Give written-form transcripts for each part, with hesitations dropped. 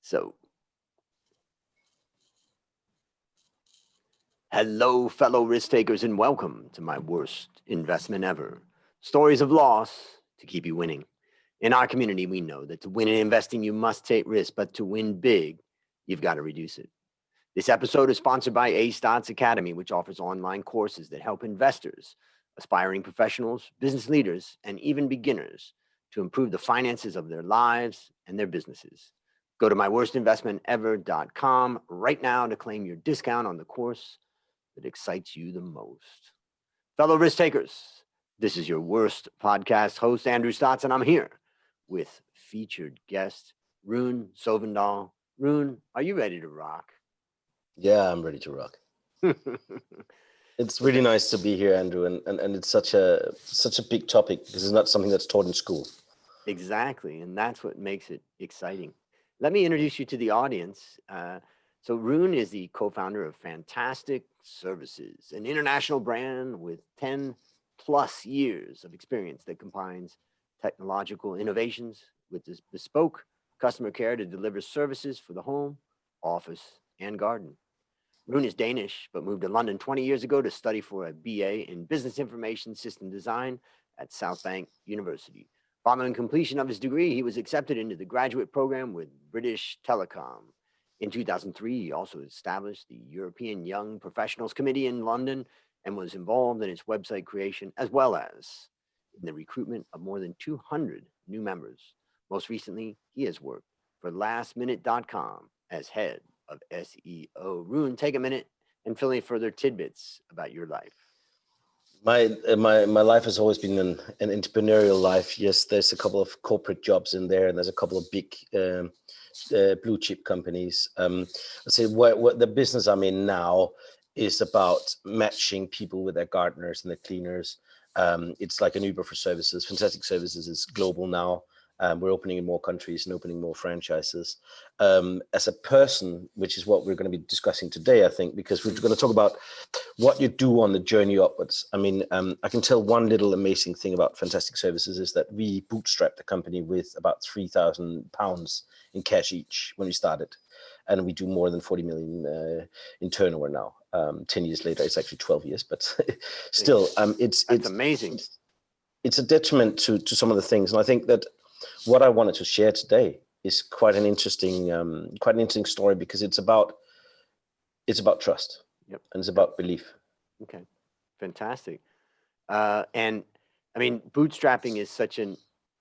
So, hello, fellow risk takers, and welcome to my worst investment ever. Stories of loss to keep you winning. In our community, we know that to win in investing, you must take risk, but to win big, you've got to reduce it. This episode is sponsored by A Stotts Academy, which offers online courses that help investors, aspiring professionals, business leaders, and even beginners to improve the finances of their lives and their businesses. Go to myworstinvestmentever.com right now to claim your discount on the course that excites you the most. Fellow risk takers, this is your worst podcast host, Andrew Stotts, and I'm here with featured guest, Rune Sovndahl. Rune, are you ready to rock? Yeah, I'm ready to rock. It's really nice to be here, Andrew, and it's such a big topic because it's not something that's taught in school. Exactly, and that's what makes it exciting. Let me introduce you to the audience. So Rune is the co-founder of Fantastic Services, an international brand with 10 plus years of experience that combines technological innovations with this bespoke customer care to deliver services for the home, office, and garden. Rune is Danish, but moved to London 20 years ago to study for a BA in Business Information System Design at South Bank University. Following completion of his degree, he was accepted into the graduate program with British Telecom. In 2003, he also established the European Young Professionals Committee in London and was involved in its website creation as well as in the recruitment of more than 200 new members. Most recently, he has worked for lastminute.com as head of SEO. Rune, take a minute and fill in further tidbits about your life. My life has always been an entrepreneurial life. Yes, there's a couple of corporate jobs in there, and there's a couple of big blue chip companies. I'd say what the business I'm in now is about matching people with their gardeners and their cleaners. It's like an Uber for services. Fantastic Services is global now. We're opening in more countries and opening more franchises. As a person, which is what we're going to be discussing today, I think, because we're going to talk about what you do on the journey upwards. I mean, I can tell one little amazing thing about Fantastic Services is that we bootstrapped the company with about £3,000 in cash each when we started. And we do more than 40 million in turnover now. 10 years later, it's actually 12 years, but still, it's amazing. It's a detriment to some of the things. And I think that what I wanted to share today is quite an interesting story because it's about trust. Yep. And it's about belief. Okay, fantastic. And I mean, bootstrapping is such an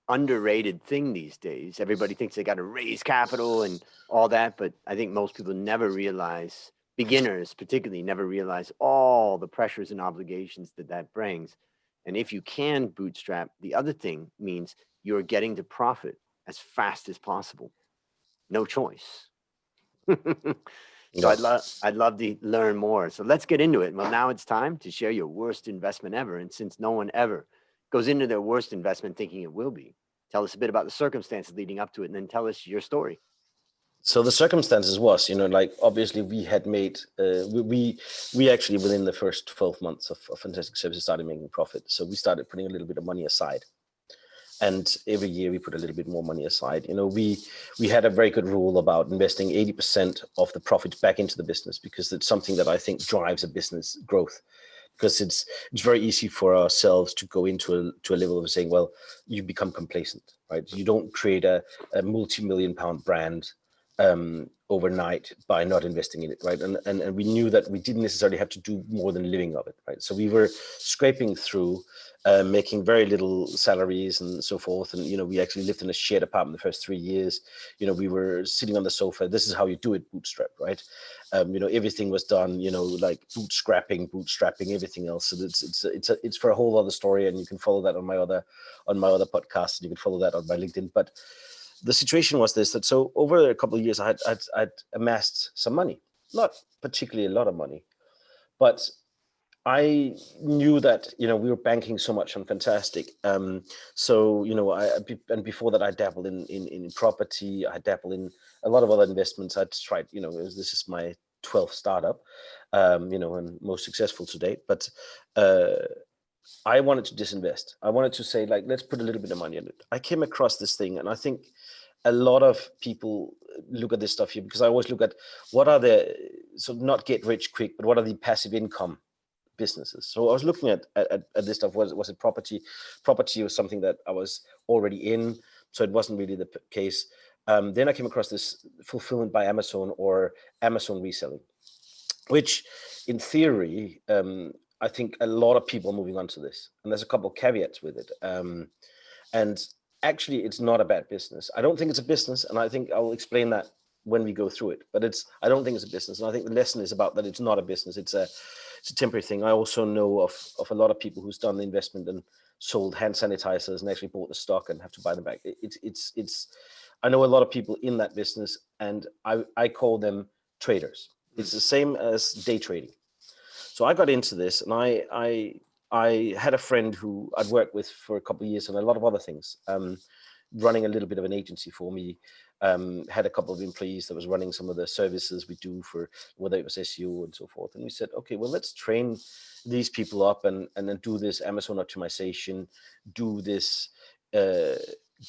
underrated thing these days. Everybody thinks they got to raise capital and all that, but I think most people never realize, beginners particularly, never realize all the pressures and obligations that brings. And if you can bootstrap, the other thing means you're getting to profit as fast as possible. No choice. So I'd love to learn more. So let's get into it. Well, now it's time to share your worst investment ever. And since no one ever goes into their worst investment thinking it will be, tell us a bit about the circumstances leading up to it, and then tell us your story. So the circumstances was, like obviously we had made, we actually within the first 12 months of Fantastic Services started making profit. So we started putting a little bit of money aside. And every year we put a little bit more money aside. We had a very good rule about investing 80% of the profits back into the business because it's something that I think drives a business growth. Because it's very easy for ourselves to go into a level of saying, well, you become complacent, right? You don't create a multi-million-pound brand overnight by not investing in it, right? And we knew that we didn't necessarily have to do more than living of it, right? So we were scraping through, making very little salaries and so forth. And, we actually lived in a shared apartment the first 3 years. We were sitting on the sofa. This is how you do it, bootstrap, right? Everything was done, like bootstrapping, everything else. So it's for a whole other story. And you can follow that on my other podcasts, and you can follow that on my LinkedIn. But the situation was this, that so over a couple of years, I'd amassed some money, not particularly a lot of money, but I knew that, we were banking so much on Fantastic. So, and before that I dabbled in property, I dabbled in a lot of other investments. I'd tried, this is my 12th startup, and most successful to date. But I wanted to disinvest. I wanted to say, like, let's put a little bit of money in it. I came across this thing, and I think a lot of people look at this stuff here, because I always look at what are the, so not get rich quick, but what are the passive income businesses. So I was looking at this stuff. Was it property? Property was something that I was already in, so it wasn't really the case. Then I came across this fulfillment by Amazon or Amazon reselling, which in theory, I think a lot of people are moving on to this. And there's a couple of caveats with it. And actually, it's not a bad business. I don't think it's a business, and I think I'll explain that when we go through it. But I don't think it's a business, and I think the lesson is about that it's not a business. It's a temporary thing. I also know of a lot of people who's done the investment and sold hand sanitizers and actually bought the stock and have to buy them back. It's. I know a lot of people in that business, and I call them traders. It's the same as day trading. So I got into this, and I had a friend who I'd worked with for a couple of years and a lot of other things, running a little bit of an agency for me. Had a couple of employees that was running some of the services we do for whether it was SEO and so forth. And we said, okay, well, let's train these people up and then do this Amazon optimization, do this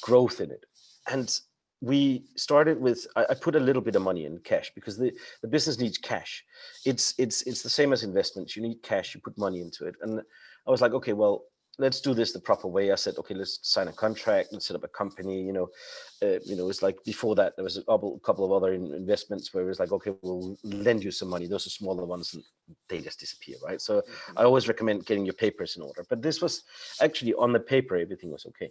growth in it. And we started with, I put a little bit of money in cash because the business needs cash. It's the same as investments. You need cash, you put money into it. And I was like, okay, well, let's do this the proper way. I said, okay, let's sign a contract, let's set up a company. It's like before that, there was a couple of other investments where it was like, okay, we'll lend you some money. Those are smaller ones and they just disappear, right? So I always recommend getting your papers in order. But this was actually on the paper, everything was okay.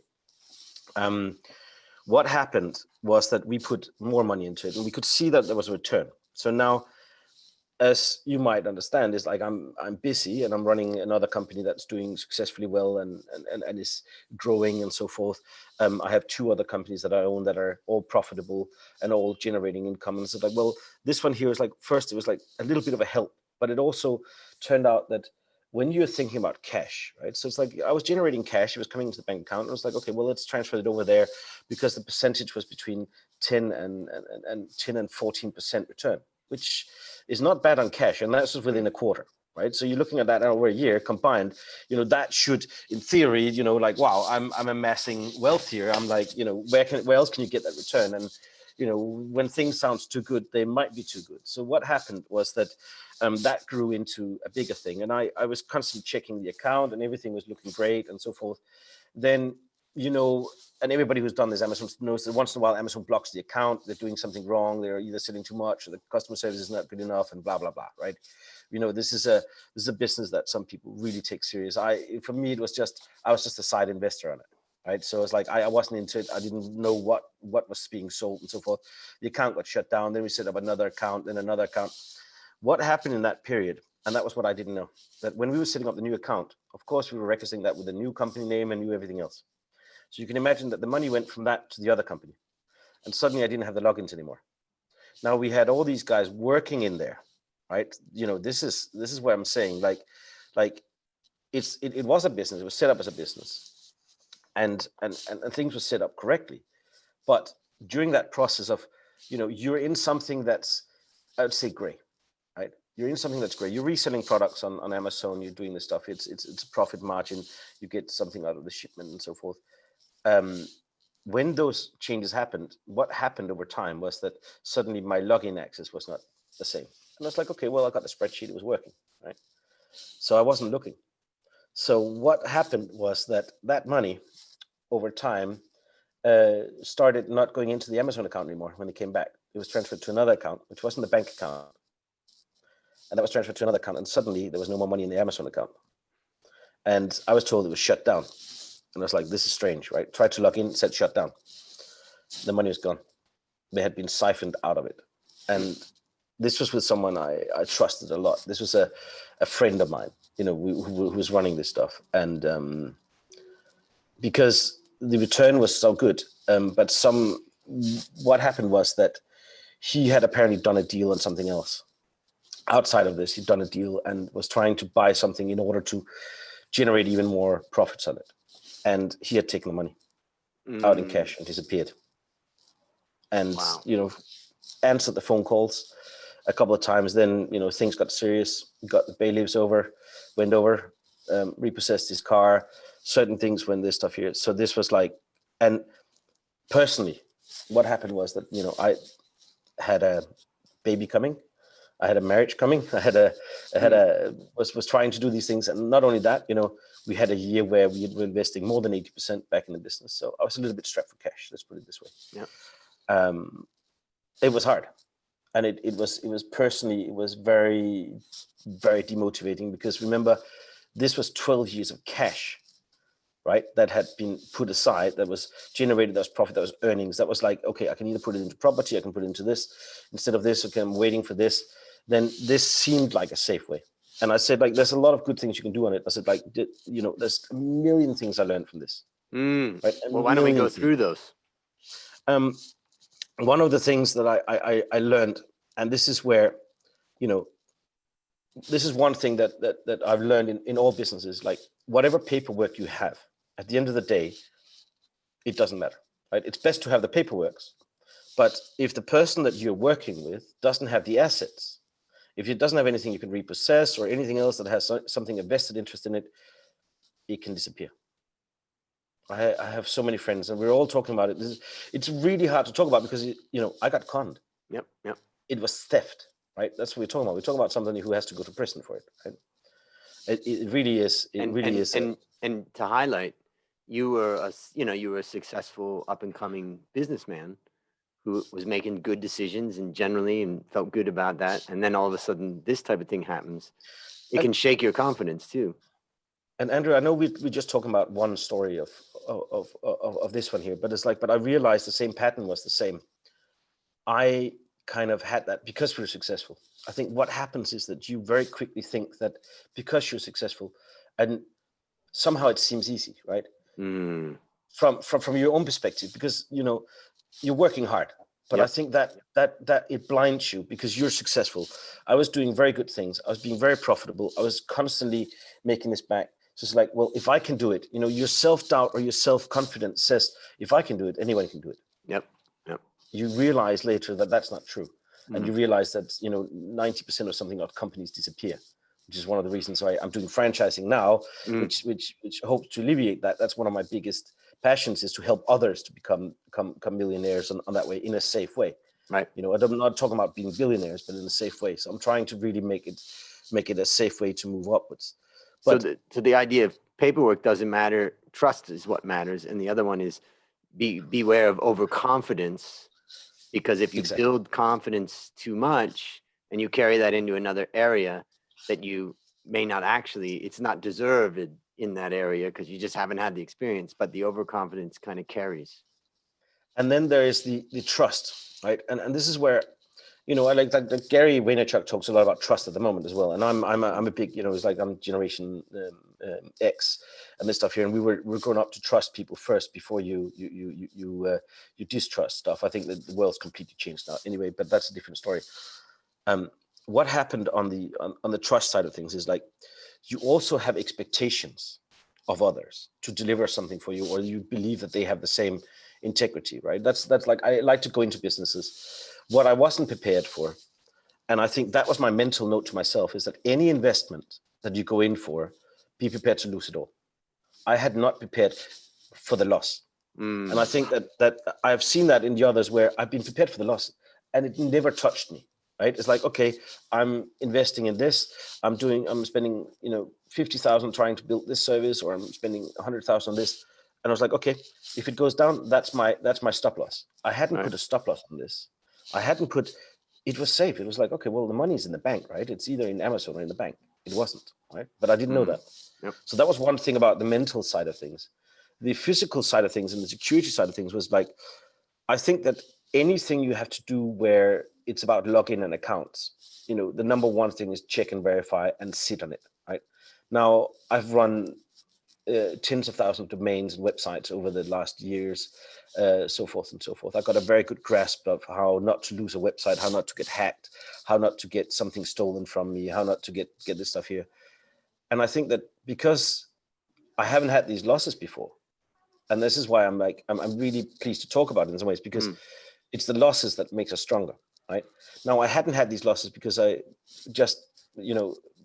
What happened was that we put more money into it and we could see that there was a return. So now, as you might understand, is like I'm busy and I'm running another company that's doing successfully well and is growing and so forth. I have 2 other companies that I own that are all profitable and all generating income. And so like, well, this one here is like, first it was like a little bit of a help, but it also turned out that when you're thinking about cash, right? So it's like I was generating cash, it was coming into the bank account. And I was like, okay, well, let's transfer it over there because the percentage was between 10 and 14% return, which is not bad on cash, and that's within a quarter, right? So you're looking at that over a year combined, that should, in theory, like, wow, I'm amassing wealth here. I'm like, where else can you get that return? And when things sounds too good, they might be too good. So what happened was that that grew into a bigger thing, and I was constantly checking the account, and everything was looking great and so forth. Then and everybody who's done this Amazon knows that once in a while Amazon blocks the account. They're doing something wrong. They're either selling too much or the customer service is not good enough and blah, blah, blah, right? This is a business that some people really take serious. For me, I was just a side investor on it, right? So it's like, I wasn't into it. I didn't know what was being sold and so forth. The account got shut down. Then we set up another account, then another account. What happened in that period, and that was what I didn't know, that when we were setting up the new account, of course, we were registering that with a new company name and knew everything else. So you can imagine that the money went from that to the other company. And suddenly I didn't have the logins anymore. Now we had all these guys working in there, right? This is what I'm saying. Like it was a business. It was set up as a business, and things were set up correctly. But during that process of, you're in something that's, I would say, gray, right? You're in something that's gray. You're reselling products on Amazon. You're doing this stuff. It's a profit margin. You get something out of the shipment and so forth. When those changes happened, what happened over time was that suddenly my login access was not the same. And I was like, okay, well, I got the spreadsheet, it was working, right? So I wasn't looking. So what happened was that money over time started not going into the Amazon account anymore when it came back. It was transferred to another account, which wasn't the bank account. And that was transferred to another account. And suddenly there was no more money in the Amazon account. And I was told it was shut down. And I was like, this is strange, right? Tried to log in, said shut down. The money was gone. They had been siphoned out of it. And this was with someone I trusted a lot. This was a friend of mine, who was running this stuff. And because the return was so good, but what happened was that he had apparently done a deal on something else. Outside of this, he'd done a deal and was trying to buy something in order to generate even more profits on it. And he had taken the money out in cash and disappeared. And, Wow. Answered the phone calls a couple of times. Then, things got serious, got the bailiffs went over, repossessed his car, certain things when this stuff here. So this was like, and personally, what happened was that, I had a baby coming. I had a marriage coming. Was trying to do these things. And not only that, we had a year where we were investing more than 80% back in the business. So I was a little bit strapped for cash. Let's put it this way. Yeah. It was hard. And it was personally, it was very, very demotivating, because remember, this was 12 years of cash, right? That had been put aside, that was generated, that was profit, that was earnings. That was like, okay, I can either put it into property, I can put it into this. Instead of this, okay, I'm waiting for this. Then this seemed like a safe way. And I said, like, there's a lot of good things you can do on it. I said, like, there's a million things I learned from this. Right? Well, why don't we go through those? One of the things that I learned, and this is where, this is one thing that I've learned in all businesses, like whatever paperwork you have, at the end of the day, it doesn't matter, right? It's best to have the paperwork, but if the person that you're working with doesn't have the assets, if it doesn't have anything you can repossess or anything else that has something, a vested interest in it, it can disappear. I have so many friends, and we're all talking about it. It's really hard to talk about because, I got conned. Yep. It was theft, right? That's what we're talking about. We're talking about somebody who has to go to prison for it, right? It really is. And to highlight, you were a successful up and coming businessman who was making good decisions and felt good about that. And then all of a sudden, this type of thing happens. It can shake your confidence too. And Andrew, I know we're just talking about one story of this one here, but I realized the same pattern was the same. I kind of had that because we're successful. I think what happens is that you very quickly think that because you're successful, and somehow it seems easy, right? From your own perspective, because you're working hard. But I think that it blinds you because you're successful. I was doing very good things. I was being very profitable. I was constantly making this back. So it's like, well, if I can do it, your self-doubt or your self-confidence says, if I can do it, anyone can do it. Yep. You realize later that that's not true. And you realize that, 90% of something of companies disappear, which is one of the reasons why I'm doing franchising now, which hopes to alleviate that. That's one of my biggest passions, is to help others to become millionaires on that way, in a safe way. Right. I'm not talking about being billionaires, but in a safe way. So I'm trying to really make it a safe way to move upwards. But so the idea of paperwork doesn't matter. Trust is what matters. And the other one is beware of overconfidence, because if you build confidence too much and you carry that into another area that you may not actually, it's not deserved in that area because you just haven't had the experience, but the overconfidence kind of carries. And then there is the trust, right? And this is where, I like that Gary Vaynerchuk talks a lot about trust at the moment as well. And I'm a big, it's like I'm Generation X and this stuff here. And we're grown up to trust people first before you distrust stuff. I think that the world's completely changed now anyway, but that's a different story. What happened on the trust side of things is, like, you also have expectations of others to deliver something for you, or you believe that they have the same integrity, right? That's like, I like to go into businesses. What I wasn't prepared for, and I think that was my mental note to myself, is that any investment that you go in for, be prepared to lose it all. I had not prepared for the loss. And I think that I've seen that in the others where I've been prepared for the loss and it never touched me, right? It's like, okay, I'm investing in this. I'm spending, 50,000 trying to build this service, or I'm spending 100,000 on this. And I was like, okay, if it goes down, that's my stop loss. I hadn't put a stop loss on this. It was safe. It was like, okay, well, the money's in the bank, right? It's either in Amazon or in the bank. It wasn't, right? But I didn't know that. Yep. So that was one thing about the mental side of things. The physical side of things and the security side of things was like, I think that anything you have to do where it's about login and accounts, the number one thing is check and verify and sit on it, right? Now, I've run tens of thousands of domains and websites over the last years, so forth and so forth. I got a very good grasp of how not to lose a website, how not to get hacked, how not to get something stolen from me, how not to get this stuff here. And I think that because I haven't had these losses before, and this is why I'm really pleased to talk about it in some ways, because it's the losses that makes us stronger, right? Now, I hadn't had these losses because I just,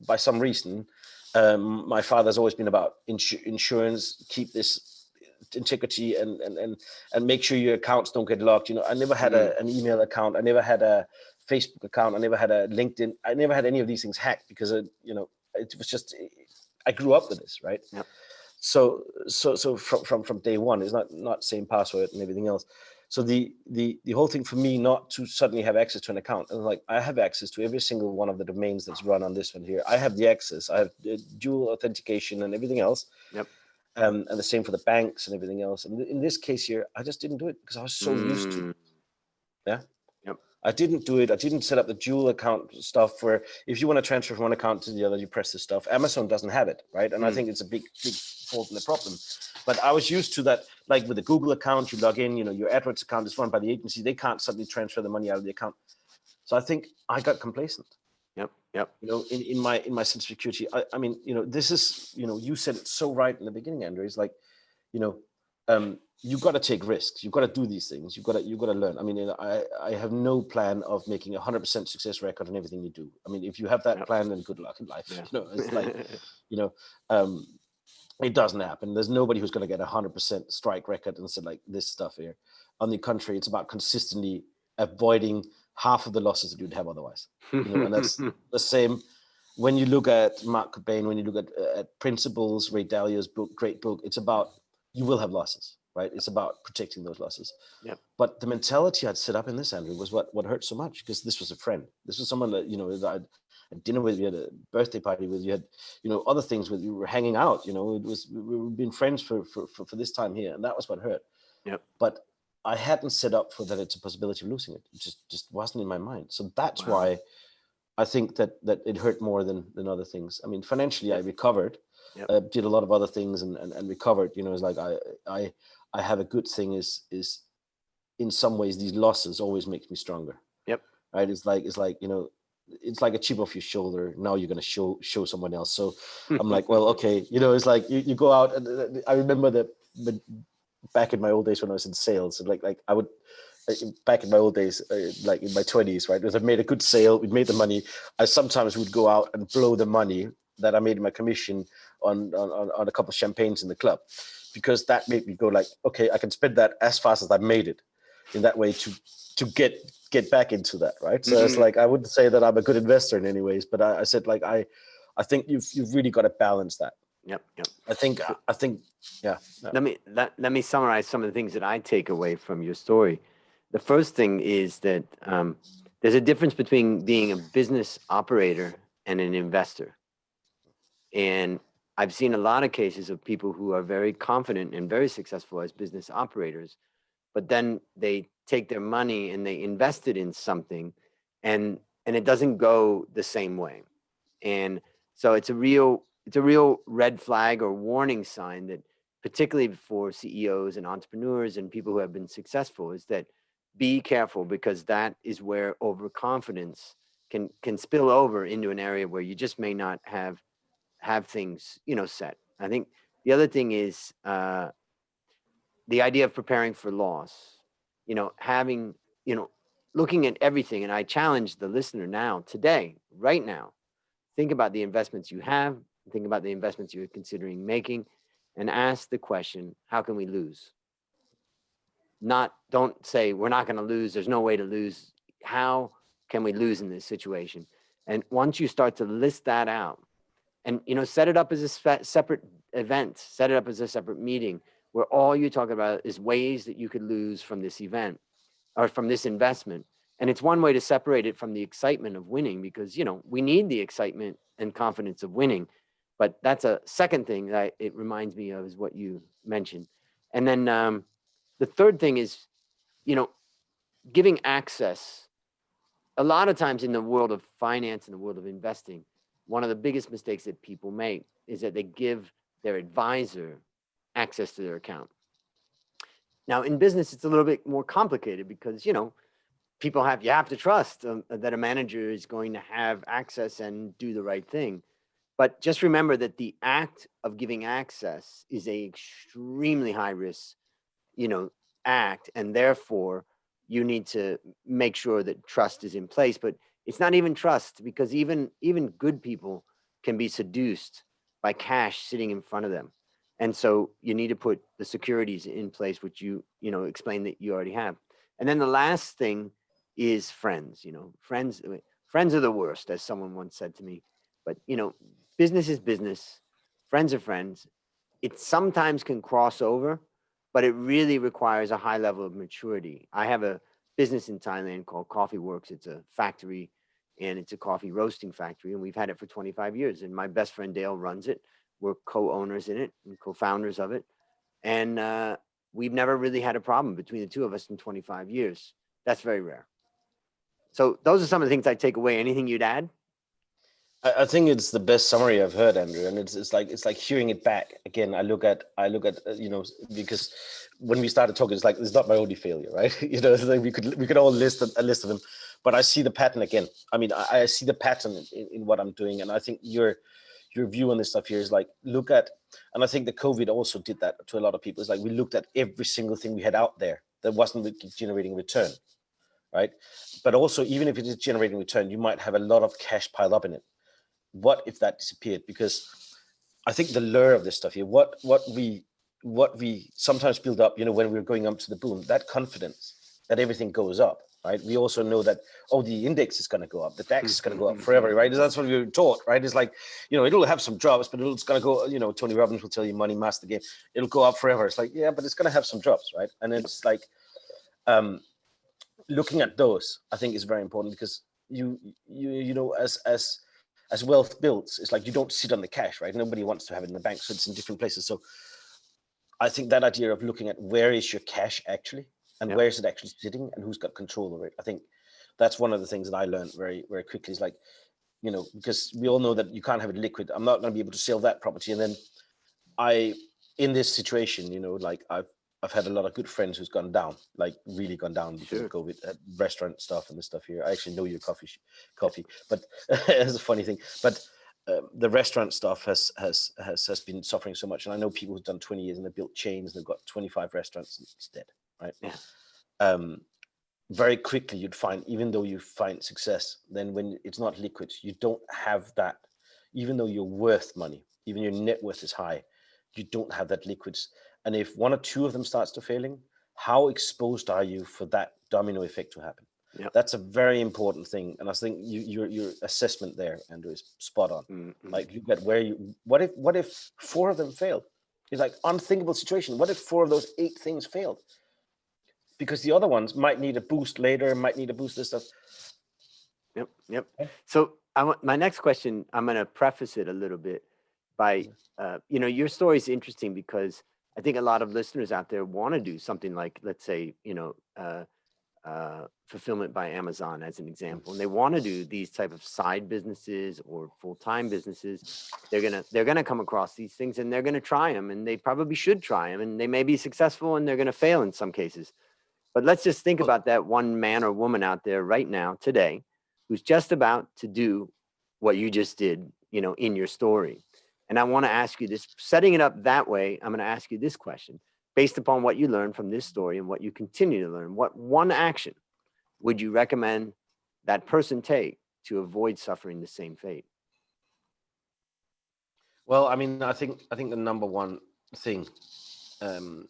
by some reason, my father's always been about insurance, keep this integrity and make sure your accounts don't get locked. You know, I never had an email account. I never had a Facebook account. I never had a LinkedIn. I never had any of these things hacked because you know, it was just, I grew up with this, right? Yep. So from day one, it's not same password and everything else. So the whole thing for me not to suddenly have access to an account, and like I have access to every single one of the domains that's run on this one here. I have the access. I have dual authentication and everything else. Yep. And the same for the banks and everything else. And in this case here, I just didn't do it because I was so used to it. Yeah. Yep. I didn't do it. I didn't set up the dual account stuff where if you want to transfer from one account to the other, you press this stuff. Amazon doesn't have it, right? And I think it's a big fault in the problem. But I was used to that, like with the Google account, you log in, you know, your AdWords account is run by the agency. They can't suddenly transfer the money out of the account. So I think I got complacent. Yep. Yep. You know, in my sense of security, I mean, you know, this is, you know, you said it so right in the beginning, Andrew. It's like, you know, you've got to take risks. You've got to do these things. You've got to learn. I mean, you know, I have no plan of making 100% success record on everything you do. I mean, if you have that plan, then good luck in life. Yeah. You know, it's like, you know, it doesn't happen. There's nobody who's going to get 100% strike record and say like this stuff here. On the contrary, it's about consistently avoiding half of the losses that you'd have otherwise. You know, and that's the same when you look at Mark Cobain, when you look at Principles, Ray Dalio's book, great book. It's about, you will have losses, right? It's about protecting those losses. Yep. But the mentality I'd set up in this, Andrew, was what hurt so much, because this was a friend. This was someone that, you know, that I'd had dinner with, you had a birthday party with, you had, you know, other things with, you were hanging out, you know, we've been friends for this time here. And that was what hurt. Yep. But I hadn't set up for that. It's a possibility of losing it. It just wasn't in my mind. So that's why I think that it hurt more than other things. I mean, financially, I recovered, did a lot of other things and recovered. You know, it's like I have a good thing is in some ways these losses always makes me stronger. Yep. Right. It's like, you know, it's like a chip off your shoulder. Now you're going to show someone else. So I'm like, well, okay, you know, it's like you go out, and I remember that back in my old days when I was in sales, and like I would, back in my old days, like in my 20s, right? If I made a good sale, we'd made the money. I sometimes would go out and blow the money that I made in my commission on a couple of champagnes in the club, because that made me go like, okay, I can spend that as fast as I made it, in that way to get back into that, right? So it's like, I wouldn't say that I'm a good investor in any ways, but I said like I think you've really got to balance that. Yep. I think yeah. Let me summarize some of the things that I take away from your story. The first thing is that there's a difference between being a business operator and an investor. And I've seen a lot of cases of people who are very confident and very successful as business operators, but then they take their money and they invest it in something, and it doesn't go the same way. And so it's a real red flag or warning sign that, particularly for CEOs and entrepreneurs and people who have been successful, is that be careful, because that is where overconfidence can spill over into an area where you just may not have things, you know, set. I think the other thing is the idea of preparing for loss, you know, having, you know, looking at everything. And I challenge the listener now, today, right now, think about the investments you have, think about the investments you're considering making, and ask the question, how can we lose? Don't say we're not going to lose. There's no way to lose. How can we lose in this situation? And once you start to list that out, and, you know, set it up as a separate event, set it up as a separate meeting where all you talk about is ways that you could lose from this event or from this investment. And it's one way to separate it from the excitement of winning, because, you know, we need the excitement and confidence of winning. But that's a second thing that it reminds me of, is what you mentioned. And then the third thing is, you know, giving access. A lot of times in the world of finance and the world of investing, one of the biggest mistakes that people make is that they give their advisor access to their account. Now, in business, it's a little bit more complicated, because, you know, you have to trust that a manager is going to have access and do the right thing. But just remember that the act of giving access is a extremely high risk, you know, act, and therefore you need to make sure that trust is in place. But it's not even trust, because even good people can be seduced by cash sitting in front of them. And so you need to put the securities in place, which you know, explain that you already have. And then the last thing is friends. You know, friends are the worst, as someone once said to me. But you know, business is business. Friends are friends. It sometimes can cross over, but it really requires a high level of maturity. I have a business in Thailand called Coffee Works. It's a factory and it's a coffee roasting factory. And we've had it for 25 years. And my best friend Dale runs it. We're co-owners in it and co-founders of it. And we've never really had a problem between the two of us in 25 years. That's very rare. So those are some of the things I take away. Anything you'd add? I think it's the best summary I've heard, Andrew, and it's like hearing it back again. I look at you know, because when we started talking, it's like it's not my only failure, right? You know, it's like we could all list a list of them, but I see the pattern again. I mean, I see the pattern in what I'm doing, and I think your view on this stuff here is like look at, and I think the COVID also did that to a lot of people. It's like we looked at every single thing we had out there that wasn't generating return, right? But also, even if it is generating return, you might have a lot of cash piled up in it. What if that disappeared? Because I think the lure of this stuff here, what we sometimes build up, you know, when we're going up to the boom, that confidence that everything goes up, right? We also know that, oh, the index is going to go up, the DAX is going to go up forever, right? That's what we were taught, right? It's like, you know, it'll have some drops, but it's going to go, you know, Tony Robbins will tell you money master the game. It'll go up forever. It's like, yeah, but it's going to have some drops, right? And it's like, looking at those, I think is very important because you know, as wealth builds, it's like you don't sit on the cash, right? Nobody wants to have it in the bank, so it's in different places. So I think that idea of looking at where is your cash actually, and where is it actually sitting, and who's got control over it. I think that's one of the things that I learned very, very quickly. Is like, you know, because we all know that you can't have it liquid. I'm not going to be able to sell that property, and then in this situation, you know, like I've had a lot of good friends who's gone down, like really gone down because of COVID, restaurant stuff and this stuff here. I actually know your coffee, but it's a funny thing. But the restaurant stuff has been suffering so much, and I know people who've done 20 years and they've built chains. They've got 25 restaurants, and it's dead, right? Yeah. Very quickly, you'd find, even though you find success, then when it's not liquid, you don't have that. Even though you're worth money, even your net worth is high, you don't have that liquids. And if one or two of them starts to failing, how exposed are you for that domino effect to happen? Yep. That's a very important thing. And I think your assessment there, Andrew, is spot on. Mm-hmm. Like look at where what if 4 of them failed? It's like unthinkable situation. What if 4 of those 8 things failed? Because the other ones might need a boost later, might need a boost this stuff. Yep. So my next question, I'm going to preface it a little bit by, you know, your story is interesting because I think a lot of listeners out there want to do something like, let's say, you know, fulfillment by Amazon as an example, and they want to do these type of side businesses or full-time businesses. They're gonna come across these things and they're gonna try them, and they probably should try them, and they may be successful and they're gonna fail in some cases. But let's just think about that one man or woman out there right now today who's just about to do what you just did, you know, in your story. And I want to ask you this, setting it up that way, I'm going to ask you this question. Based upon what you learned from this story and what you continue to learn, what one action would you recommend that person take to avoid suffering the same fate? Well, I mean, I think the number one thing, and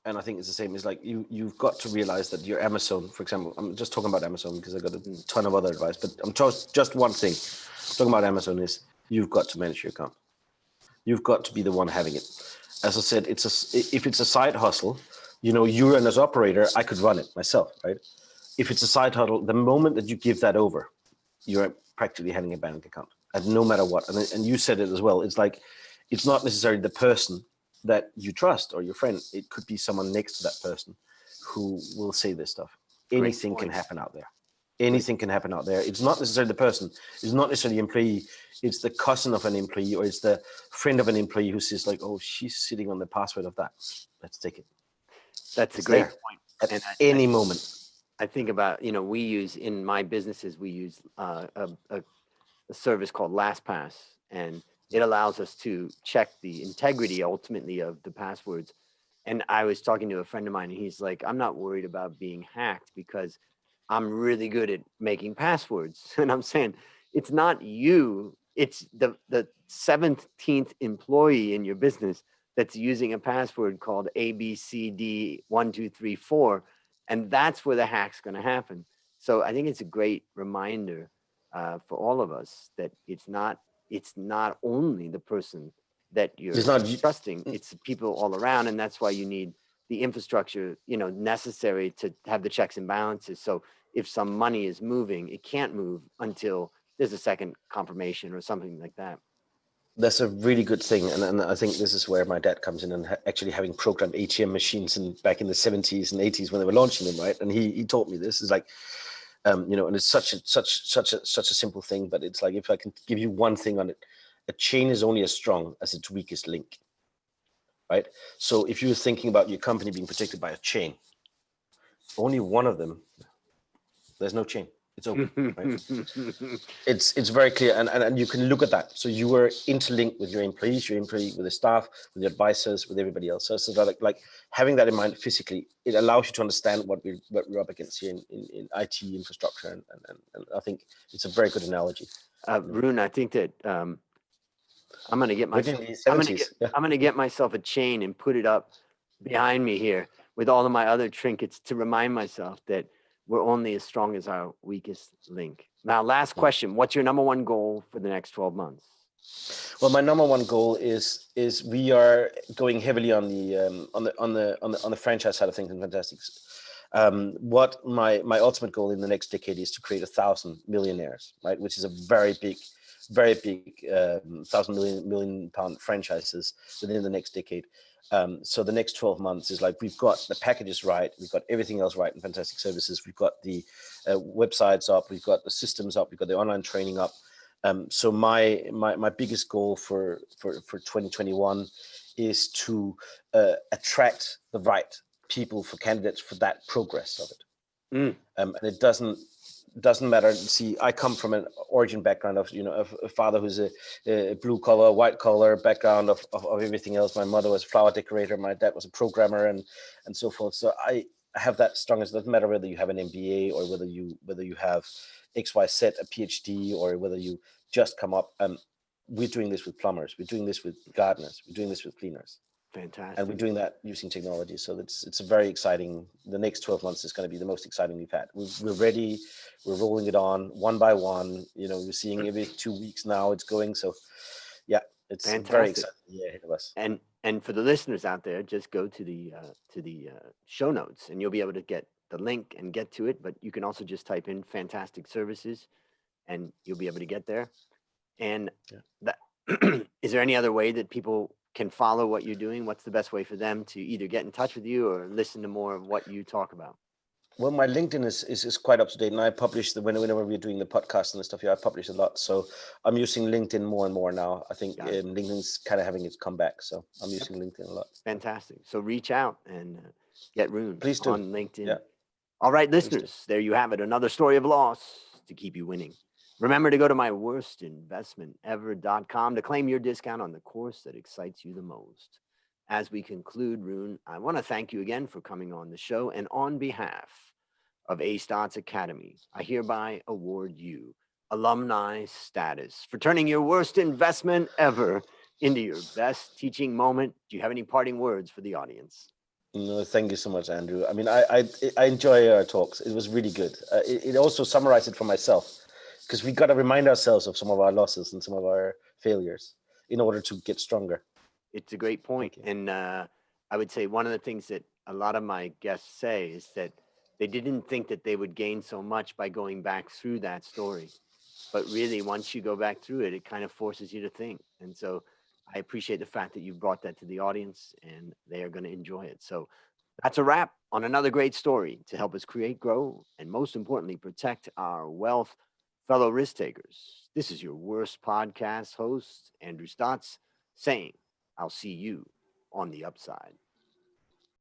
I think it's the same, is like you've got to realize that your Amazon, for example, I'm just talking about Amazon because I got a ton of other advice, but I'm just one thing. Talking about Amazon is you've got to manage your account. You've got to be the one having it. As I said, if it's a side hustle, you know, you're an operator, I could run it myself, right? If it's a side hustle, the moment that you give that over, you're practically having a bank account, and no matter what. And you said it as well. It's like, it's not necessarily the person that you trust or your friend. It could be someone next to that person who will say this stuff. Anything can happen out there. Anything can happen out there. It's not necessarily the person. It's not necessarily the employee. It's the cousin of an employee, or it's the friend of an employee who says like, oh, she's sitting on the password of that. Let's take it. That's a great point. At any moment. I think about, you know, we use in my businesses, we use a service called LastPass, and it allows us to check the integrity ultimately of the passwords. And I was talking to a friend of mine, and he's like, I'm not worried about being hacked because I'm really good at making passwords. And I'm saying, it's not you, it's the 17th employee in your business that's using a password called ABCD1234, and that's where the hack's going to happen. So I think it's a great reminder for all of us that it's not only the person that It's you're not. trusting, it's the people all around, and that's why you need the infrastructure, necessary to have the checks and balances. So if some money is moving, it can't move until there's a second confirmation or something like that. That's a really good thing, and I think this is where my dad comes in, and actually having programmed ATM machines back in the 70s and 80s when they were launching them, right? And he taught me this. Is like, and it's such a simple thing, but it's like, if I can give you one thing on it, a chain is only as strong as its weakest link, right? So if you're thinking about your company being protected by a chain, only one of them, there's no chain. It's open, right? It's very clear, and you can look at that. So you were interlinked with your employees, with the staff, with your advisors, with everybody else. So like having that in mind physically, it allows you to understand what we're up against here in IT infrastructure, and I think it's a very good analogy. Rune, I think that I'm gonna get Within myself. the I'm gonna 70s, get. yeah. I'm gonna get myself a chain and put it up behind me here with all of my other trinkets to remind myself that we're only as strong as our weakest link. Now, last question: what's your number one goal for the next 12 months? Well, my number one goal is we are going heavily on the franchise side of things in Fantastics. What my ultimate goal in the next decade is to create 1,000 millionaires, right? Which is a very big 1,000 million pound franchises within the next decade. So the next 12 months is like, we've got the packages right, we've got everything else right in Fantastic Services, we've got the websites up, we've got the systems up, we've got the online training up. So my biggest goal for 2021 is to attract the right people for candidates for that progress of it. And it doesn't matter. See, I come from an origin background of, a father who's a blue collar, white collar background of everything else. My mother was a flower decorator. My dad was a programmer, and so forth. So I have that strong. It doesn't matter whether you have an MBA or whether you have XYZ, a PhD, or whether you just come up. We're doing this with plumbers. We're doing this with gardeners. We're doing this with cleaners. Fantastic. And we're doing that using technology. So it's a very exciting. The next 12 months is going to be the most exciting we've had. We're ready. We're rolling it on one by one. We're seeing every 2 weeks now it's going. So yeah, it's Fantastic. very exciting. Yeah, ahead of us. And for the listeners out there, just go to the show notes, and you'll be able to get the link and get to it. But you can also just type in Fantastic Services, and you'll be able to get there. And that is there any other way that people can follow what you're doing? What's the best way for them to either get in touch with you or listen to more of what you talk about? Well, my LinkedIn is quite up to date, and I publish whenever we're doing the podcast and the stuff. Yeah, I publish a lot, so I'm using LinkedIn more and more now. I think LinkedIn's kind of having its comeback, so I'm using LinkedIn a lot. Fantastic. So reach out and get Rune Please do. on LinkedIn. Yeah. All right, listeners, there you have it. Another story of loss to keep you winning. Remember to go to myworstinvestmentever.com to claim your discount on the course that excites you the most. As we conclude, Rune, I want to thank you again for coming on the show. And on behalf of A Stotz Academy, I hereby award you alumni status for turning your worst investment ever into your best teaching moment. Do you have any parting words for the audience? No, thank you so much, Andrew. I mean, I enjoy our talks. It was really good. It also summarized it for myself, because we got to remind ourselves of some of our losses and some of our failures in order to get stronger. It's a great point. And I would say one of the things that a lot of my guests say is that they didn't think that they would gain so much by going back through that story. But really, once you go back through it, it kind of forces you to think. And so I appreciate the fact that you brought that to the audience, and they are going to enjoy it. So that's a wrap on another great story to help us create, grow, and most importantly, protect our wealth. Fellow risk takers, this is your worst podcast host, Andrew Stotz, saying, I'll see you on the upside.